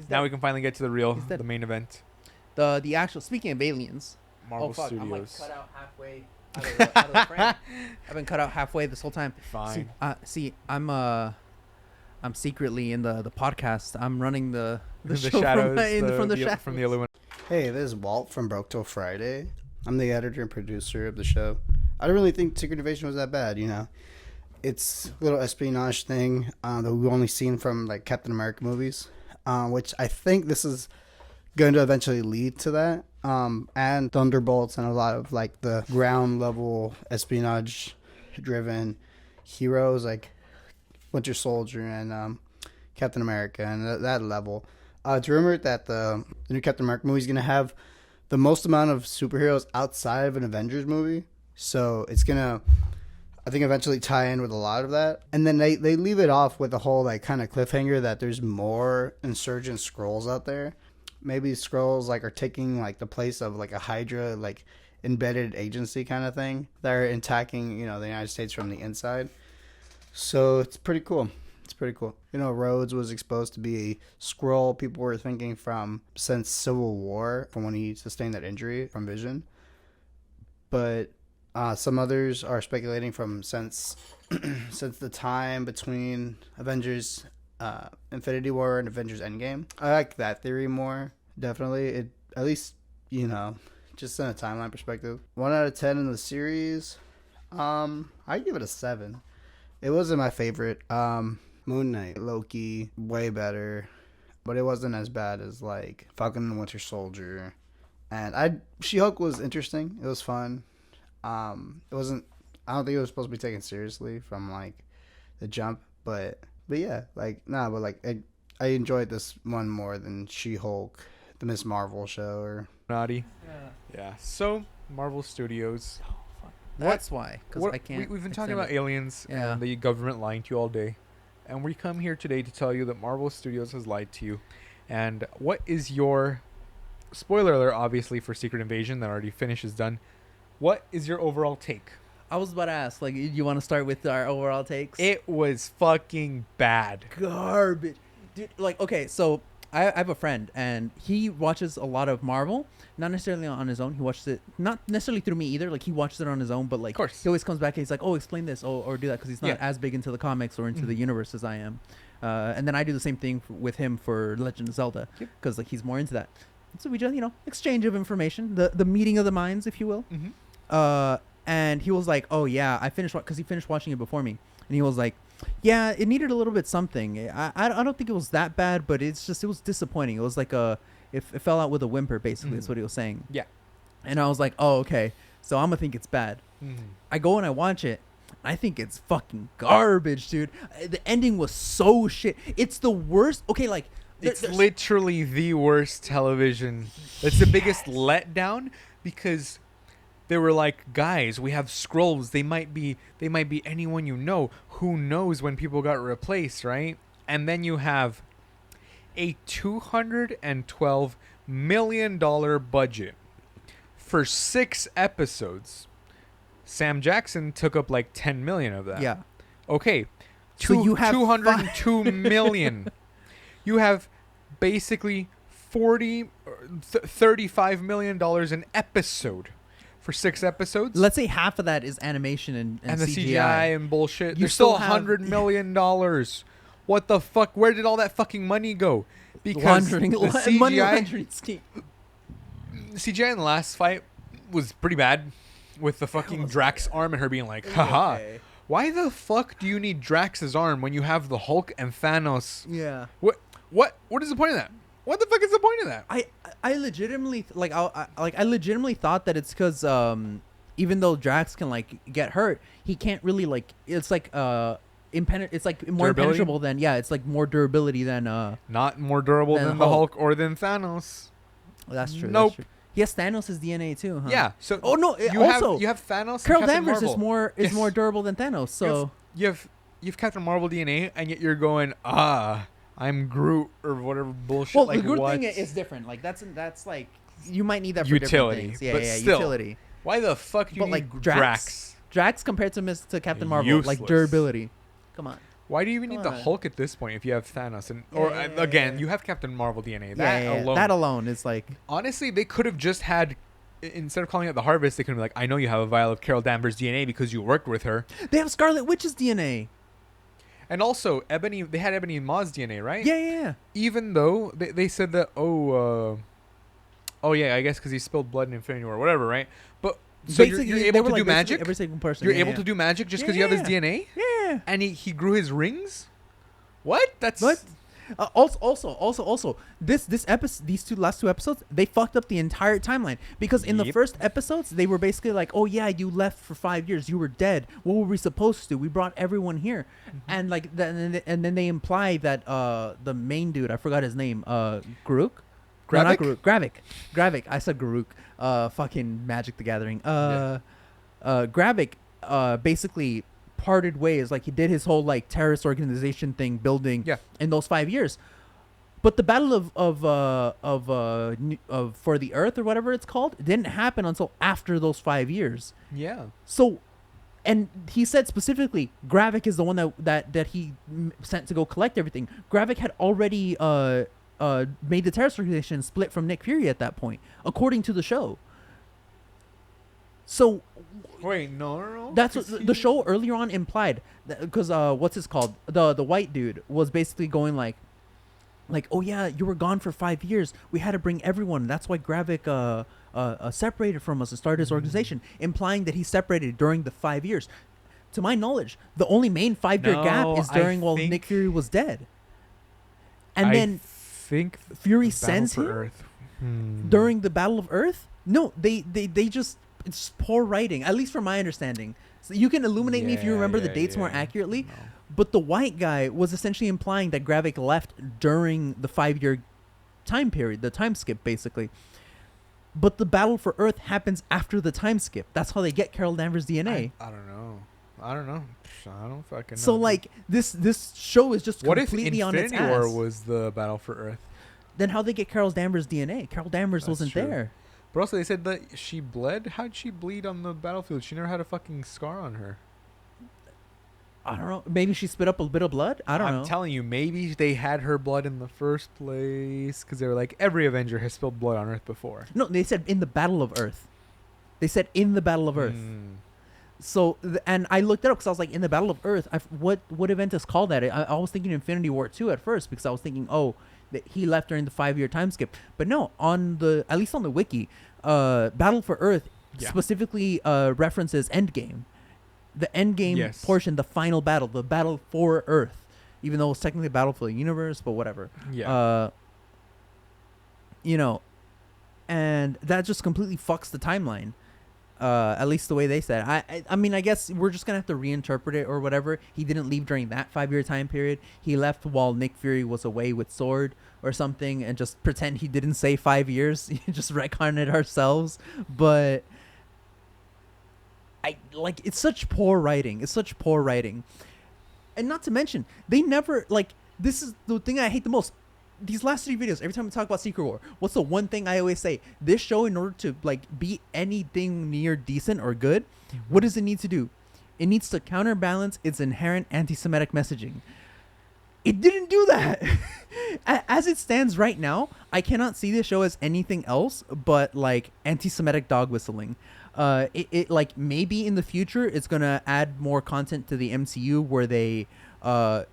Now we can finally get to dead. the main event. The actual, speaking of aliens. Marvel Oh fuck! I'm like Studios. cut out halfway out of the frame. I've been cut out halfway this whole time. Fine. See, I'm secretly in the podcast. I'm running the The show shadows, from the shadows. from the Illuminati. Hey, this is Walt from Broke Till Friday. I'm the editor and producer of the show. I don't really think Secret Invasion was that bad, you know. It's a little espionage thing that we've only seen from like Captain America movies, which I think this is going to eventually lead to that. And Thunderbolts and a lot of like the ground level espionage driven heroes like Winter Soldier and Captain America and that level. It's rumored that the new Captain America movie is going to have the most amount of superheroes outside of an Avengers movie. So it's going to, I think, eventually tie in with a lot of that. And then they leave it off with the whole like kind of cliffhanger that there's more insurgent Skrulls out there. Maybe Skrulls like are taking like the place of like a Hydra like embedded agency kind of thing. They're attacking, the United States from the inside. So it's pretty cool. It's pretty cool. Rhodes was exposed to be a Skrull. People were thinking since Civil War, from when he sustained that injury from Vision. But some others are speculating from since the time between Avengers Infinity War and Avengers Endgame. I like that theory more, definitely. It at least, just in a timeline perspective. 1 out of 10 in the series. I'd give it a 7. It wasn't my favorite. Moon Knight, Loki, way better, but it wasn't as bad as like Falcon and Winter Soldier. And She-Hulk was interesting. It was fun. It wasn't. I don't think it was supposed to be taken seriously from like the jump, but yeah, like but like I enjoyed this one more than She-Hulk, the Miss Marvel show, or Naughty. Yeah. So Marvel Studios. That's why, because I can't. We've been talking about aliens and the government lying to you all day. And we come here today to tell you that Marvel Studios has lied to you. And what is your... Spoiler alert, obviously, for Secret Invasion that already finished is done. What is your overall take? I was about to ask, like, you want to start with our overall takes? It was fucking bad. Garbage. Dude, like, okay, so I have a friend, and he watches a lot of Marvel. Not necessarily on his own. He watches it, not necessarily through me either. Like, he watches it on his own, but, like, of course. He always comes back and he's like, oh, explain this or do that, because he's not as big into the comics or into the universe as I am. And then I do the same thing with him for Legend of Zelda, because, like, he's more into that. So we just, exchange of information, the meeting of the minds, if you will. And he was like, oh, yeah, I finished, because he finished watching it before me. And he was like, yeah, it needed a little bit something. I don't think it was that bad, but it was disappointing. It was like it fell out with a whimper, basically, is what he was saying. Yeah. And I was like, oh, okay. So I'm going to think it's bad. I go and I watch it. I think it's fucking garbage, dude. The ending was so shit. It's the worst. Okay, like. It's literally the worst television. It's the biggest letdown because they were like, guys, we have Skrulls. They might be anyone you know. Who knows when people got replaced, right? And then you have a $212 million budget for 6 episodes. Sam Jackson took up like 10 million of that. Yeah. Okay. So you have 202 million. You have basically $35 million an episode for 6 episodes. Let's say half of that is animation and the CGI and bullshit. There's still still $100 million. What the fuck? Where did all that fucking money go? Because the CGI in the last fight was pretty bad, with the fucking Drax arm and her being like, haha. Okay. Why the fuck do you need Drax's arm when you have the Hulk and Thanos? Yeah. What is the point of that? What the fuck is the point of that? I legitimately I legitimately thought that it's because even though Drax can like get hurt, he can't really like, it's like it's like more impenetrable than it's like more durability than not more durable than the Hulk or than Thanos. That's true. Nope. That's true. Yes, Thanos' DNA too, huh? Yeah. So you have Thanos. Carol and Danvers Marvel. is more durable than Thanos. So you have Captain Marvel DNA, and yet you're going, I'm Groot or whatever bullshit. Well, like, the Groot what? thing is different. Like that's like you might need that for utility. Different things. Yeah, but still, utility. Why the fuck do you need like Drax? Drax compared to Captain Marvel, Useless. like durability. Come on. Why do you even need the Come on. Hulk at this point if you have Thanos Yeah. again, you have Captain Marvel DNA. That alone. That alone is like, Honestly, they could have just had instead of calling it the Harvest, they could be like, I know you have a vial of Carol Danvers' DNA because you worked with her. they have Scarlet Witch's DNA. And also, they had Ebony Maw's DNA, right? Yeah. Even though they said that, oh yeah, I guess because he spilled blood in Infinity War or whatever, right? But so you're they able were to like do basically magic? Every single person. You're yeah, able yeah. to do magic just because you have his Yeah. DNA? Yeah. And he grew his rings? What? That's... What? Also, this episode, these last two episodes, they fucked up the entire timeline because in the Yep. first episodes they were basically like, oh yeah, you left for 5 years, you were dead. What were we supposed to do? We brought everyone here, and like and then they imply that the main dude, I forgot his name, Garuk. No, not Gravik? Garuk. Gravik. I said Garuk. Fucking Magic the Gathering. Gravik. Basically parted ways. Like he did his whole like terrorist organization thing, building Yeah. in those 5 years. But the battle of for the Earth or whatever it's called didn't happen until after those 5 years. Yeah. So, and he said specifically, Gravik is the one that he sent to go collect everything. Gravik had already made the terrorist organization split from Nick Fury at that point, according to the show. So Wait, no. that's what the show earlier on implied, because what's his called, the white dude was basically going like, oh yeah, you were gone for 5 years. We had to bring everyone. That's why Gravik separated from us and started his organization, implying that he separated during the 5 years. To my knowledge, the only main 5 year gap No, is I during while think- Nick Fury was dead. And I then think Fury Battle sends for him Earth. during the Battle of Earth. No, they just, it's poor writing, at least from my understanding. So you can illuminate me if you remember the dates more accurately. No. But the white guy was essentially implying that Gravik left during the 5 year time period, the time skip basically. But the Battle for Earth happens after the time skip. That's how they get Carol Danvers' DNA. I don't know. I don't fucking know. So like this show is just what if completely on its Infinity War ass. was the Battle for Earth? Then how they get Carol Danvers' DNA? Carol Danvers That's wasn't true. there. But also they said that she bled. How'd she bleed on the battlefield? She never had a fucking scar on her. I don't know. Maybe she spit up a bit of blood. I don't know. I'm telling you, maybe they had her blood in the first place because they were like, every Avenger has spilled blood on Earth before. No, they said in the Battle of Earth. They said in the Battle of Earth. So, and I looked it up because I was like, in the Battle of Earth, what event is called that? I was thinking Infinity War 2 at first because I was thinking, oh, that he left during the 5 year time skip. But no, at least on the wiki, Battle for Earth Yeah. specifically references Endgame. The Endgame Yes. portion, the final battle, the battle for Earth. Even though it's technically a battle for the universe, but whatever. Yeah. You know, and that just completely fucks the timeline. At least the way they said it. I mean, I guess we're just gonna have to reinterpret it or whatever. He didn't leave during that 5 year time period. He left while Nick Fury was away with Sword or something, and just pretend he didn't say 5 years. Just retcon it ourselves. But it's such poor writing. It's such poor writing, and not to mention they never This is the thing I hate the most. These last 3 videos, every time we talk about Secret War, what's the one thing I always say? This show, in order to be anything near decent or good, what does it need to do? It needs to counterbalance its inherent anti-Semitic messaging. It didn't do that. As it stands right now, I cannot see this show as anything else but anti-Semitic dog whistling. Maybe in the future it's gonna add more content to the MCU where they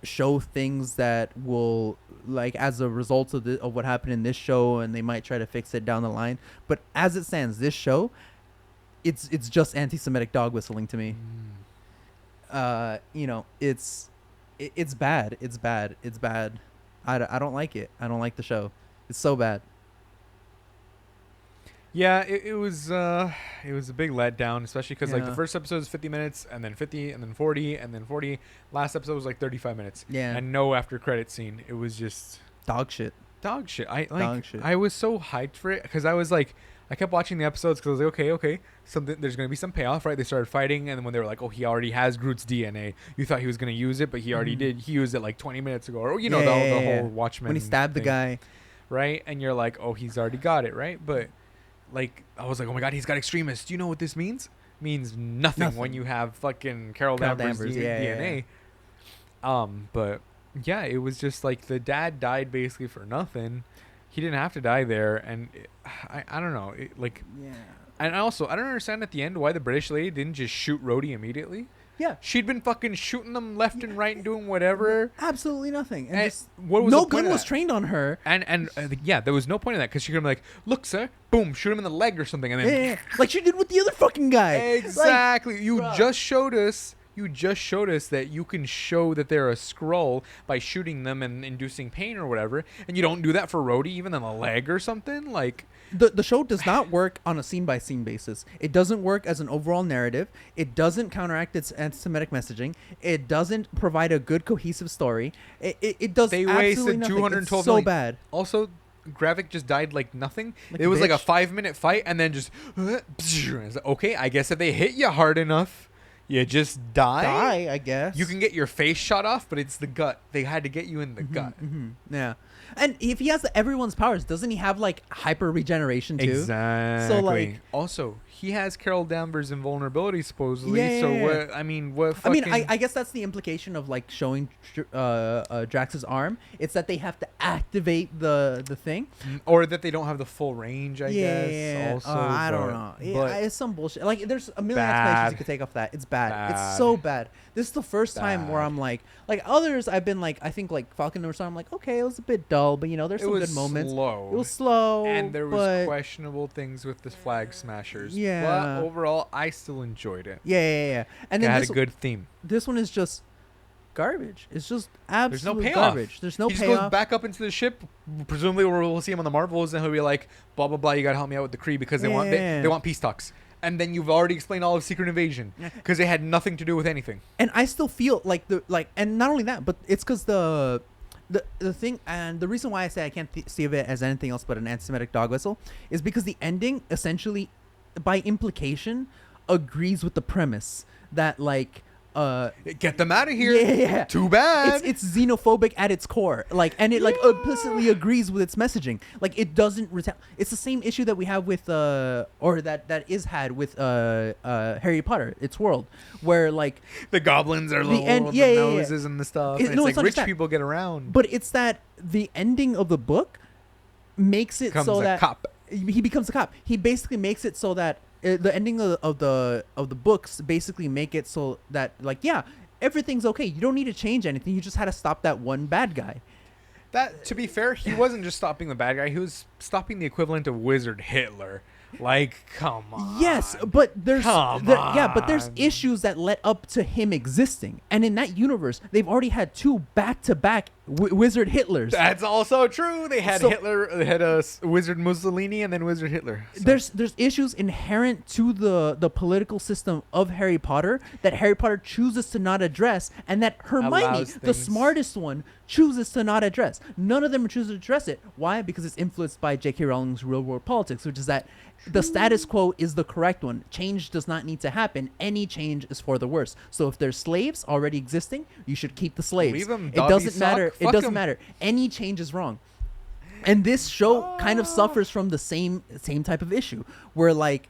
show things that will as a result of what happened in this show, and they might try to fix it down the line. But as it stands, this show, it's just anti-Semitic dog whistling to me. It's bad. It's bad. I don't like it. I don't like the show. It's so bad. Yeah, it was a big letdown, especially because the Yeah. first episode was 50 minutes, and then 50, and then 40, and then 40. Last episode was 35 minutes. Yeah. And no after credit scene. It was just Dog shit. dog shit. Dog shit. I was so hyped for it because I was like, I kept watching the episodes because I was like, okay, there's gonna be some payoff, right? They started fighting, and then when they were like, oh, he already has Groot's DNA. You thought he was gonna use it, but he already did. He used it 20 minutes ago, or the whole Watchmen when he stabbed the thing, guy. right? And you're like, oh, he's already got it, right? But I was like, oh my god, he's got extremists. Do you know what this means? It means nothing when you have fucking Carol Danvers' Yeah. DNA. But yeah, it was just like the dad died basically for nothing. He didn't have to die there, and I don't know, like, Yeah. and also I don't understand at the end why the British lady didn't just shoot Rhodey immediately. Yeah. She'd been fucking shooting them left and right and doing whatever. Absolutely nothing. And And just, what was no the point gun of was that? trained on her. And yeah, there was no point in that because she could have been like, look, sir, boom, shoot him in the leg or something, and Yeah, then yeah, yeah. Like she did with the other fucking guy. Like, exactly. You bruh. just showed us. You just showed us that you can show that they're a scroll by shooting them and inducing pain or whatever, and you don't do that for Rhodey even in the leg or something. Like, the show does not work on a scene by scene basis. It doesn't work as an overall narrative. It doesn't counteract its anti-Semitic messaging. It doesn't provide a good cohesive story. It does they absolutely wasted nothing. 212 It's so million. bad. Also, Gravik just died like nothing. Like It a was like a bitch. 5-minute fight, and then just it's like, okay. I guess if they hit you hard enough, you just die. I guess. You can get your face shot off, but it's the gut. They had to get you in the gut. Yeah. And if he has everyone's powers, doesn't he have like hyper regeneration too? Exactly. So, like- also, he has Carol Danvers' invulnerability supposedly. Yeah, so yeah, yeah. what? I mean, what? I mean, Fucking, I guess that's the implication of like showing Drax's arm. It's that they have to activate the thing. or that they don't have the full range. I guess. Yeah. Also, I don't but- know. but It's some bullshit. Like, there's a million Bad. explanations you could take off that. It's bad. It's Bad. so bad. This is the first time where Bad. I'm like others. I've been like, I think like Falcon or something. I'm like, okay, it was a bit dull, but you know, there's it some was good moments. slow. It was slow, and there was but questionable things with the flag smashers. Yeah. But overall, I still enjoyed it. yeah. And It then had this, a good theme. this one is just garbage. It's just There's no absolute payoff. garbage. There's no He just goes payoff. back up into the ship. Presumably, we'll see him on the Marvels, and he'll be like, "Blah blah blah. You gotta help me out with the Kree because Yeah. they want peace talks." And then you've already explained all of Secret Invasion Yeah. because they had nothing to do with anything. And I still feel like and not only that, but it's because the thing, and the reason why I say I can't see of it as anything else but an anti-Semitic dog whistle is because the ending essentially, by implication, agrees with the premise that like Get them out of here. Yeah. Too bad. it's xenophobic at its core, like, and it like implicitly agrees with its messaging. Like, it doesn't it's the same issue that we have with or that is had with Harry Potter, its world, where like, the goblins are The little end- with yeah, the yeah, yeah. noses and the stuff. It- and no, it's it's like not just rich that. people get around. but it's that the ending of the book makes it Becomes so a that cop. he becomes a cop. He basically makes it so that the ending of the books basically make it so that, like, yeah, everything's okay. You don't need to change anything. You just had to stop that one bad guy. That, to be fair, he wasn't just stopping the bad guy. He was stopping the equivalent of Wizard Hitler. Like, come on. Yes, but there's Come but there's on. issues that led up to him existing, and in that universe, they've already had two back-to-back Wizard Hitlers. That's also true. They had So- Hitler, they had a Wizard Mussolini, and then Wizard Hitler. So- There's issues inherent to the political system of Harry Potter that Harry Potter chooses to not address, and that Hermione, Allows the things- smartest one, chooses to not address. None of them choose to address it. Why? Because it's influenced by J.K. Rowling's real world politics, which is that the status quo is the correct one. Change does not need to happen. Any change is for the worse. So if there's slaves already existing, you should keep the slaves. Leave 'em, It Dobby doesn't matter. sock, It fuck doesn't 'em. matter. Any change is wrong. And this show kind of suffers from the same type of issue where like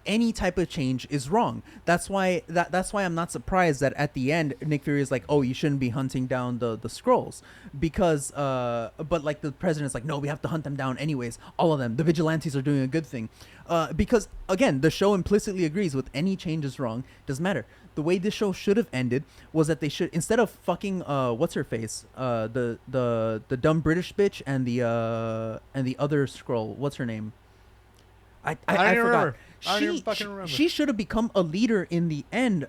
any type of change is wrong. That's why I'm not surprised that at the end Nick Fury is like, oh, you shouldn't be hunting down the scrolls because but like the president's like, no, we have to hunt them down anyways. All of them. The vigilantes are doing a good thing. Because again, the show implicitly agrees with any change is wrong. Doesn't matter. The way this show should have ended was that they should, instead of fucking what's her face, the dumb British bitch and the other scroll, what's her name? I don't even forgot. remember. I don't even fucking remember. She should have become a leader in the end,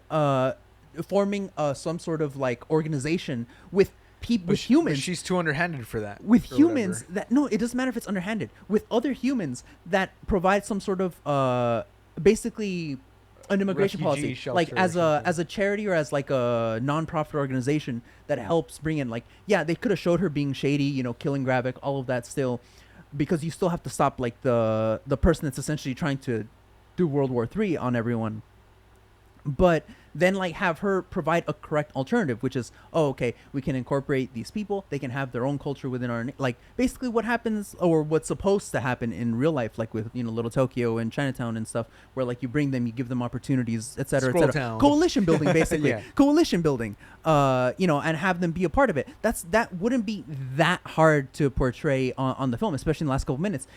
forming some sort of like organization with people, But with she- humans. but she's too underhanded for that. With or humans whatever. that, no, it doesn't matter if it's underhanded, with other humans that provide some sort of basically an immigration Refugee policy, shelter like or as something. a charity or as like a non-profit organization that helps bring in, like, yeah, they could have showed her being shady, you know, killing Gravik, all of that still, because you still have to stop like the person that's essentially trying to do World War III on everyone. but then like have her provide a correct alternative, which is, oh, okay, we can incorporate these people, they can have their own culture within our like basically what happens or what's supposed to happen in real life, like with Little Tokyo and Chinatown and stuff, where like you bring them, you give them opportunities, etc., Scroll etc. Town. Coalition building, basically. Yeah. Coalition building, and have them be a part of it. That wouldn't be that hard to portray on the film, especially in the last couple minutes.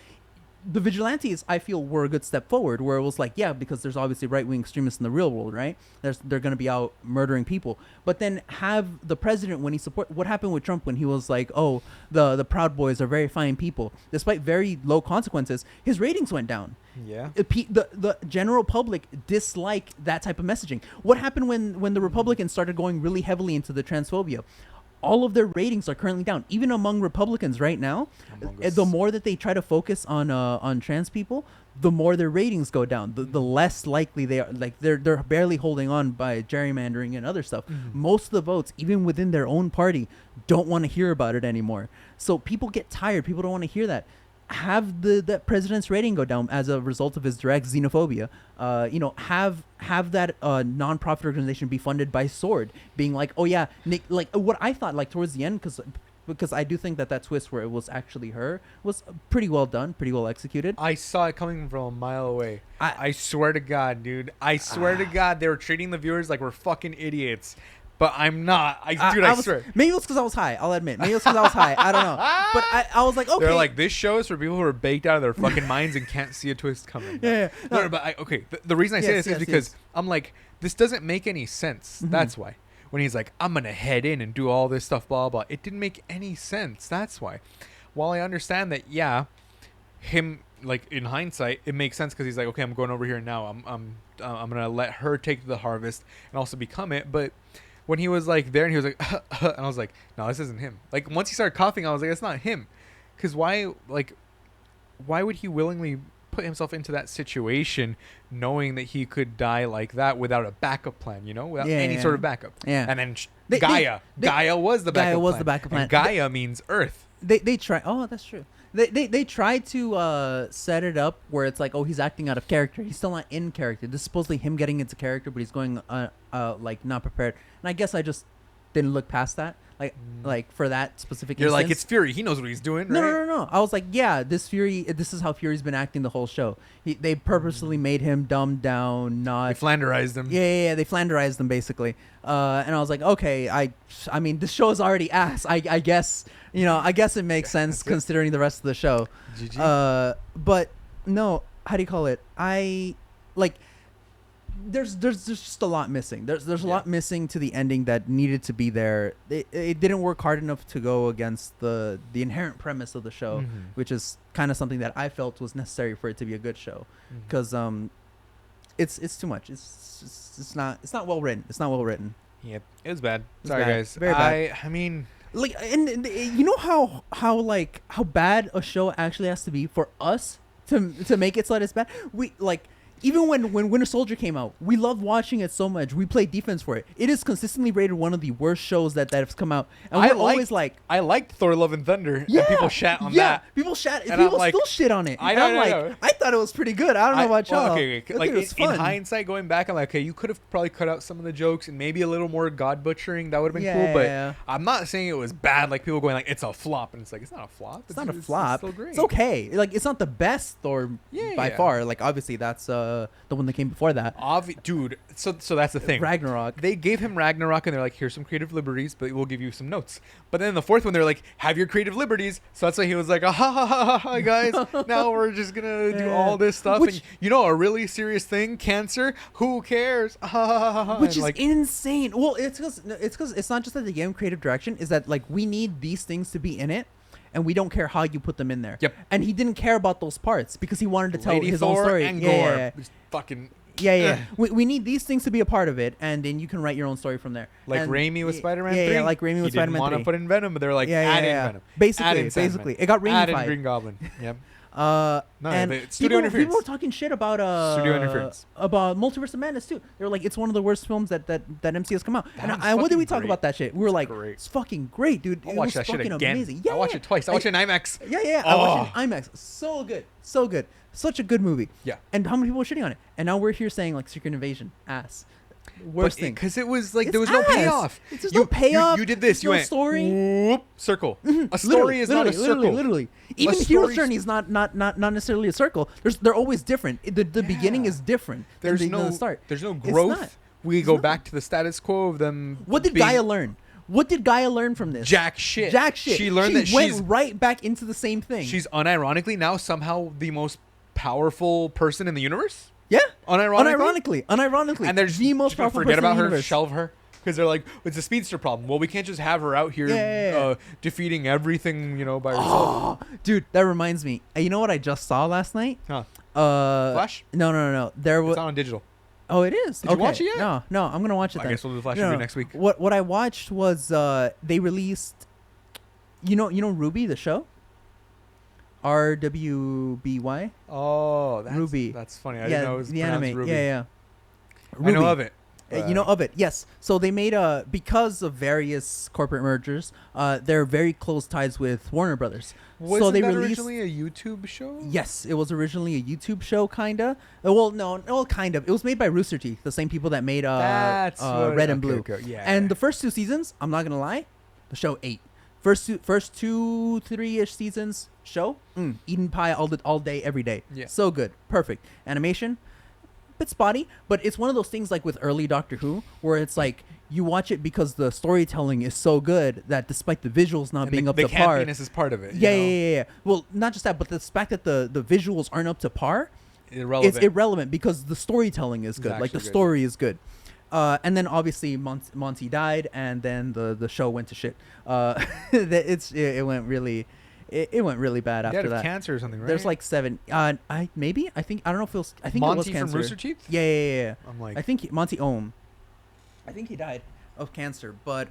The vigilantes, I feel, were a good step forward, where it was like, yeah, because there's obviously right-wing extremists in the real world, right? They're going to be out murdering people. But then have the president, when he what happened with Trump when he was like, oh, the Proud Boys are very fine people, despite very low consequences, his ratings went down. Yeah. The general public dislike that type of messaging. What happened when the Republicans started going really heavily into the transphobia? All of their ratings are currently down, even among Republicans right now. The more that they try to focus on trans people, the more their ratings go down. The less likely they are. Like they're barely holding on by gerrymandering and other stuff. Mm-hmm. Most of the votes, even within their own party, don't want to hear about it anymore. So people get tired. People don't want to hear that. Have that president's rating go down as a result of his direct xenophobia. Have that non-profit organization be funded by Sword, being like, oh yeah, Nick, like what I thought, like towards the end, because I do think that twist where it was actually her was pretty well done, pretty well executed. I saw it coming from a mile away. I swear to God, dude. I swear to God, they were treating the viewers like we're fucking idiots. But I'm not. I swear. Maybe it was because I was high. I'll admit. Maybe it was because I was high. I don't know. But I was like, okay. They're like, this show is for people who are baked out of their fucking minds and can't see a twist coming. Yeah. No, but the reason I say this is because I'm like, this doesn't make any sense. Mm-hmm. That's why. When he's like, I'm going to head in and do all this stuff, blah, blah. It didn't make any sense. That's why. While I understand that, yeah, him, like, in hindsight, it makes sense because he's like, okay, I'm going over here now. I'm going to let her take the harvest and also become it. But when he was like there and he was like, and I was like, no, this isn't him. Like once he started coughing, I was like, it's not him. Because why would he willingly put himself into that situation knowing that he could die like that without a backup plan, without any sort of backup? Yeah. And then Gaia was the backup plan. Gaia was the backup plan. And Gaia means Earth. They try. Oh, that's true. They tried to set it up where it's like, oh, he's acting out of character. He's still not in character. This is supposedly him getting into character, but he's going like not prepared. And I guess I just didn't look past that. Like for that specific You're instance. like, it's Fury. He knows what he's doing, right? No. I was like, yeah, this is how Fury's been acting the whole show. They purposely made him dumbed down, not... They flanderized him. Yeah, they flanderized them, basically. And I was like, okay, I mean, this show is already ass. I guess, I guess it makes sense considering the rest of the show. GG. But, no, how do you call it? There's just a lot missing. There's a lot missing to the ending that needed to be there. It didn't work hard enough to go against the inherent premise of the show, which is kind of something that I felt was necessary for it to be a good show. Because it's too much. It's not well written. It's not well written. Yep, it was bad. It's Sorry, bad. guys. Very bad. I mean, like, and you know how bad a show actually has to be for us to make it so that it's bad. We like. Even when Winter Soldier came out, we loved watching it so much. We played defense for it. It is consistently rated one of the worst shows that has come out. And we're always like... I liked Thor Love and Thunder. Yeah, and people shat on that. People shat. And people like, still shit on it. I know, I thought it was pretty good. I don't know about y'all. Okay. Like, in hindsight, going back, I'm like, okay, you could have probably cut out some of the jokes and maybe a little more God butchering. That would have been cool. But I'm not saying it was bad. Like, people going like, it's a flop. And it's like, it's not a flop. It's not a flop. It's still great. It's okay. Like, it's not the best Thor by far. Like, obviously, that's the one that came before that. Dude, so that's the thing. Ragnarok. They gave him Ragnarok and they're like, here's some creative liberties, but we'll give you some notes. But then the fourth one, they're like, have your creative liberties. So that's why he was like, ha, guys, now we're just going to do all this stuff. And a really serious thing, cancer, who cares? Which is insane. Well, it's because it's not just that they gave him creative direction, is that like we need these things to be in it. And we don't care how you put them in there. Yep. And he didn't care about those parts because he wanted to tell Lady his Thor own story. And Gore. Fucking... Yeah. We need these things to be a part of it, and then you can write your own story from there. Like Raimi with Spider-Man 3? Yeah, like Raimi with Spider-Man 3. He didn't want to put in Venom, but they're like, add in Venom. Basically. It got Raimi add in Green Goblin. Yep. And people were talking shit about studio interference, about Multiverse of Madness too. They were like, it's one of the worst films that MC has come out. And what did we talk about that shit? We were like, it's fucking great, dude. I'll watch that shit again. Amazing. Yeah, I watched it twice. I watched it in IMAX. Yeah. I watched it in IMAX. So good. Such a good movie. Yeah. And how many people were shitting on it? And now we're here saying like Secret Invasion, ass. Worst thing. Because it was like It's there was no ass. payoff. There's no payoff. You did this. There's You no went story. Whoop, circle. A story is not a circle. Literally. Even story's- Hero's Journey is not necessarily a circle. They're always different. The beginning Yeah. is different There's than no the start. There's no It's growth. not. We It's go not. back to the status quo of them. What did being Gaia learn? What did Gaia learn from this? Jack shit. Jack shit. She learned that went she's right back into the same thing. she's unironically now somehow the most powerful person in the universe. yeah. Unironically. Unironically. And they're just the most just gonna powerful forget person about in the her, universe. shelve her, because they're like, it's a speedster problem. Well, we can't just have her out here Yeah. defeating everything, by herself. Oh, dude, that reminds me. You know what I just saw last night? Huh. Flash? No. There was. It's on digital. Oh, it is. Did you okay. watch it yet? No. I'm gonna watch it. I then. guess we'll do the Flash No, review no. next week. What I watched was they released. You know Ruby the show. RWBY. Oh, that's, Ruby. That's funny. I yeah, didn't know it was the pronounced anime. Ruby. Yeah. I know Ruby. of it. You know of it, yes. So they made because of various corporate mergers, they're very close ties with Warner Brothers. Wasn't so they that released. originally a YouTube show? Yes, it was originally a YouTube show, kinda. Well, no, kind of. It was made by Rooster Teeth, the same people that made That's what- Red and okay, Blue. okay, yeah. And the first 2 seasons, I'm not gonna lie, the show ate. First 2, 3-ish seasons, show eating pie all day, every day. Yeah. So good, perfect. Animation, bit spotty, but it's one of those things like with early Doctor Who, where it's like you watch it because the storytelling is so good that despite the visuals not And being the, up the to par, campiness is part of it. yeah. Well, not just that, but the fact that the visuals aren't up to par, Irrelevant. it's irrelevant because the storytelling is It's good. Like the actually good. story is good. And then obviously Monty died, and then the show went to shit. It went really, it went really bad He after died of that. cancer or something, right? There's like 7. I don't know if it was. I think Monty it was from cancer. Rooster Teeth? Yeah. I'm like, I think Monty Ohm. I think he died of cancer, but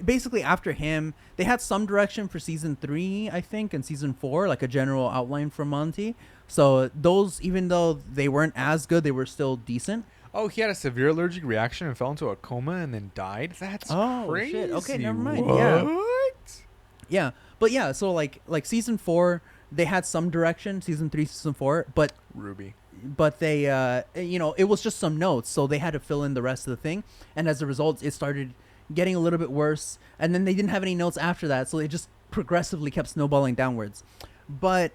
basically after him, they had some direction for season 3, I think, and season 4, like a general outline from Monty. So those, even though they weren't as good, they were still decent. oh, he had a severe allergic reaction and fell into a coma and then died. That's Oh, crazy. shit. Okay, never mind. What? Yeah. Yeah, but yeah, so like season 4, they had some direction. Season 3, season 4, but Ruby. they it was just some notes, so they had to fill in the rest of the thing, and as a result it started getting a little bit worse, and then they didn't have any notes after that, so it just progressively kept snowballing downwards. But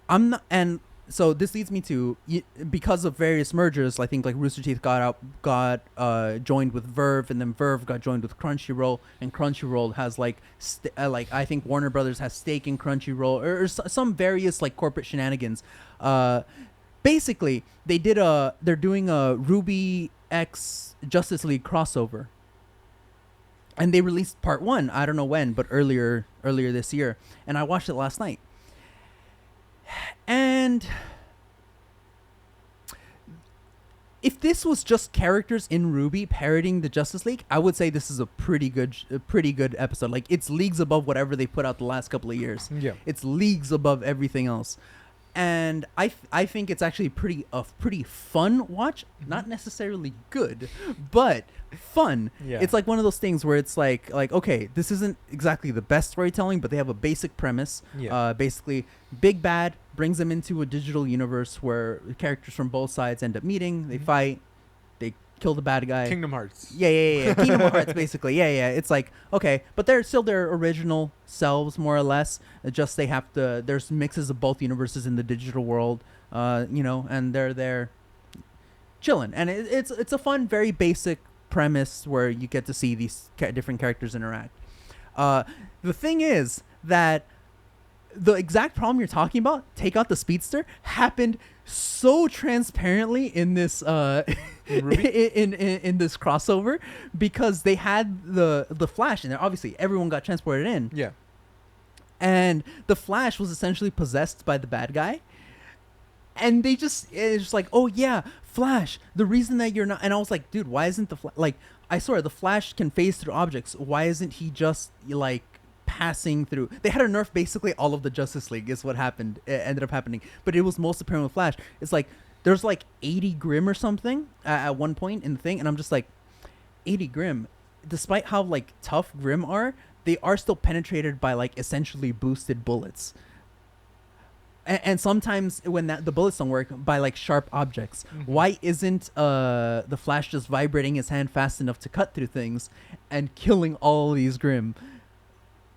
I'm not, and so this leads me to, because of various mergers, I think like Rooster Teeth got joined with Verve, and then Verve got joined with Crunchyroll, and Crunchyroll has like I think Warner Brothers has stake in Crunchyroll, or some various like corporate shenanigans. Basically, they're doing a Ruby X Justice League crossover. And they released part 1, I don't know when, but earlier this year, and I watched it last night. And if this was just characters in Ruby parroting the Justice League, I would say this is a pretty good episode. Like, it's leagues above whatever they put out the last couple of years. Yeah. It's leagues above everything else. And I think it's actually a pretty fun watch. Not necessarily good, but fun. Yeah. It's like one of those things where it's like okay, this isn't exactly the best storytelling, but they have a basic premise. Yeah. Basically, Big Bad brings them into a digital universe where characters from both sides end up meeting. They fight. They kill the bad guy. Kingdom Hearts. Yeah. Kingdom Hearts, basically. Yeah. It's like, okay, but they're still their original selves, more or less. Just they have to. There's mixes of both universes in the digital world, and they're there, chilling. And it's a fun, very basic premise where you get to see these different characters interact. The thing is that the exact problem you're talking about, take out the speedster, happened so transparently in this in this crossover, because they had the Flash in there. Obviously everyone got transported in, Yeah. and the Flash was essentially possessed by the bad guy, and it's just like, oh yeah, Flash, the reason that you're not, and I was like, dude, why isn't the like, I swear the Flash can phase through objects, why isn't he just like passing through? They had to nerf basically all of the Justice League is what happened. It ended up happening, but it was most apparent with Flash. It's like there's like 80 Grim or something at one point in the thing, and I'm just like, 80 Grim, despite how like tough Grim are, they are still penetrated by like essentially boosted bullets. And sometimes when the bullets don't work by like sharp objects. Why isn't the Flash just vibrating his hand fast enough to cut through things and killing all these Grimm?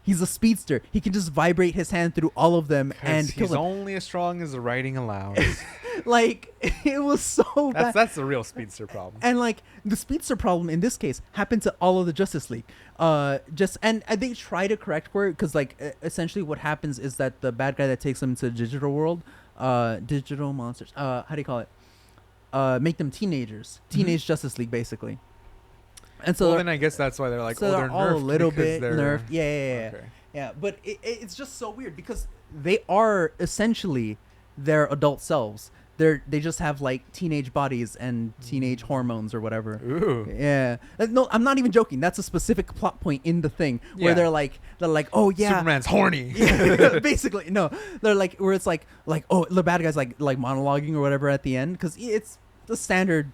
He's a speedster. He can just vibrate his hand through all of them and kill he's them. only as strong as the writing allows. Like, it was so bad. That's the real speedster problem. And like the speedster problem in this case happened to all of the Justice League. And they try to correct for it because like essentially what happens is that the bad guy that takes them into the digital world, digital monsters. How do you call it? Make them teenagers. Teenage Justice League basically. And so then I guess that's why they're like, so oh, they're they're all nerfed a little because bit they're nerfed. Yeah. Okay. Yeah, but it's just so weird because they are essentially their adult selves. They just have like teenage bodies and teenage hormones or whatever. Ooh. Yeah. No, I'm not even joking. That's a specific plot point in the thing where Yeah. they're like, oh yeah. Superman's horny. Yeah, basically, no. They're like where it's like oh, the bad guy's like monologuing or whatever at the end because it's the standard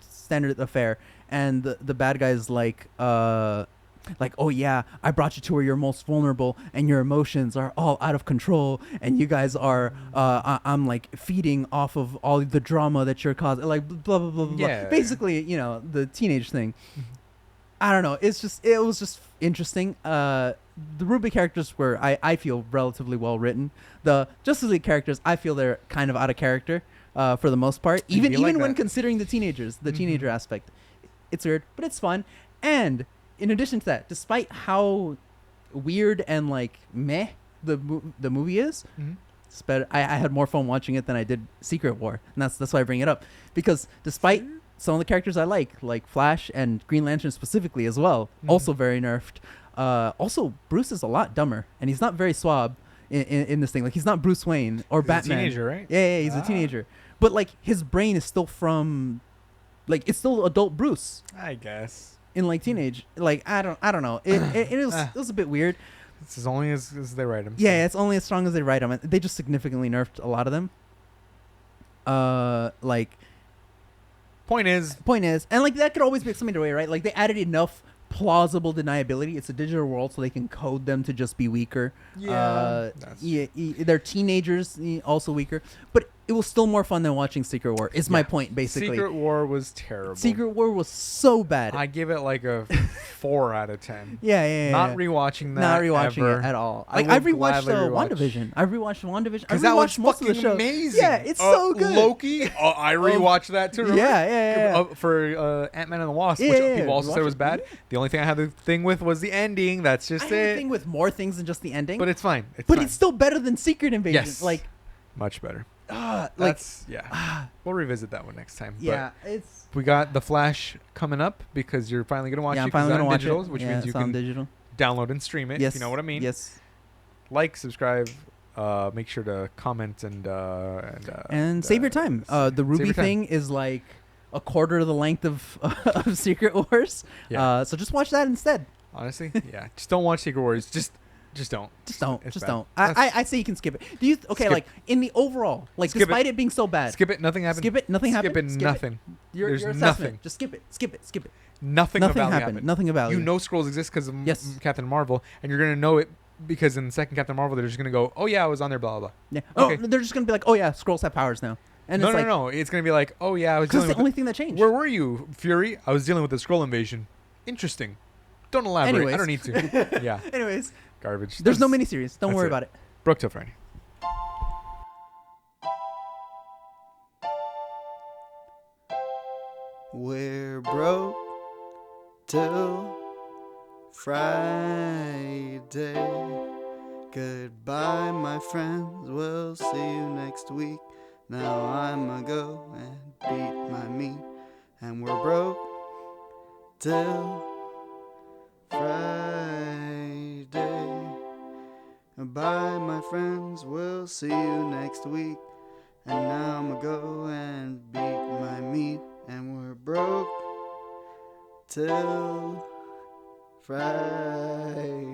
affair, and the bad guy's like oh yeah, I brought you to where you're most vulnerable and your emotions are all out of control and you guys are I'm like feeding off of all the drama that you're causing, like blah blah blah blah. Yeah. Basically, the teenage thing. I don't know. It was just interesting. The Ruby characters were I feel relatively well written. The Justice League characters, I feel they're kind of out of character for the most part. I Even feel like when that. considering the teenager aspect, it's weird, but it's fun. And in addition to that, despite how weird and like meh the movie is, Mhm. it's better. I had more fun watching it than I did Secret War, and that's why I bring it up, because despite some of the characters I like Flash and Green Lantern specifically as well, also very nerfed. Also, Bruce is a lot dumber, and he's not very suave in this thing. Like, he's not Bruce Wayne or He's Batman. a teenager, right? Yeah, he's a teenager. But like his brain is still from, like, it's still adult Bruce I guess. in like teenage. Like I don't know. It was a bit weird. It's as only as they write him. Yeah, it's only as strong as they write them. They just significantly nerfed a lot of them. Like Point is, and like that could always be something to way, right? Like they added enough plausible deniability. It's a digital world, so they can code them to just be weaker. They're teenagers, also weaker, but it was still more fun than watching Secret War. Is my Yeah. point basically. Secret War was terrible. Secret War was so bad. I give it like a 4 out of 10. yeah. Not rewatching that. Not rewatching ever. it at all. I Like would I've rewatched gladly rewatch. WandaVision. I've rewatched WandaVision. I've Because that was rewatched most of the fucking show. amazing. Yeah, it's so good. Loki, I rewatched that too. Remember? Yeah. For Ant-Man and the Wasp, Yeah, which yeah, people also said watch was it. bad. The only thing I had the thing with was the ending. That's I just have a it. thing with more things than just the ending, But it's fine. but fine. it's still better than Secret Invasion. Yes. Like, much better. like, That's we'll revisit that one next time. yeah, it's. But we got The Flash coming up because you're finally gonna watch Yeah, it. I'm 'cause finally it's gonna on watch digital, it. which Yeah, means you it's on can digital. download and stream it. Yes, If you know what I mean. Yes. Like, subscribe, make sure to comment and Save your time. The save Ruby your time. thing is like a quarter of the length of of Secret Wars. Yeah. So just watch that instead. Honestly, yeah. Just don't watch Secret Wars. Just don't. Just don't. It's Just bad. don't. That's- I say you can skip it. Do you? Okay, Skip. like in the overall, like Skip it. despite it being so bad, Skip it. Nothing happened. skip it. Nothing Skip happened. it. Skip Nothing. Your There's assessment. nothing. Just skip it. Skip it. Skip it. Nothing Nothing about happened. Nothing about You it. know Skrulls exist because of Yes. Captain Marvel, and you're gonna know it because in the second Captain Marvel, they're just gonna go, "Oh yeah, I was on there." Blah blah. Yeah. Okay. Oh, they're just gonna be like, oh yeah, scrolls have powers now, and No, it's no, like, no. It's gonna be like, "Oh yeah, I was because dealing the with." only thing that changed. Where were you, Fury? I was dealing with the Skrull invasion. Interesting. Don't elaborate. Anyways. I don't need to. Yeah. Anyways, Garbage. there's no That's- miniseries. Don't that's worry it. about it. Broke till Friday. We're broke till Friday. Goodbye, my friends. We'll see you next week. Now I'ma go and beat my meat. And we're broke till Friday. Goodbye, my friends. We'll see you next week. And now I'ma go and beat my meat. And we're broke till Friday.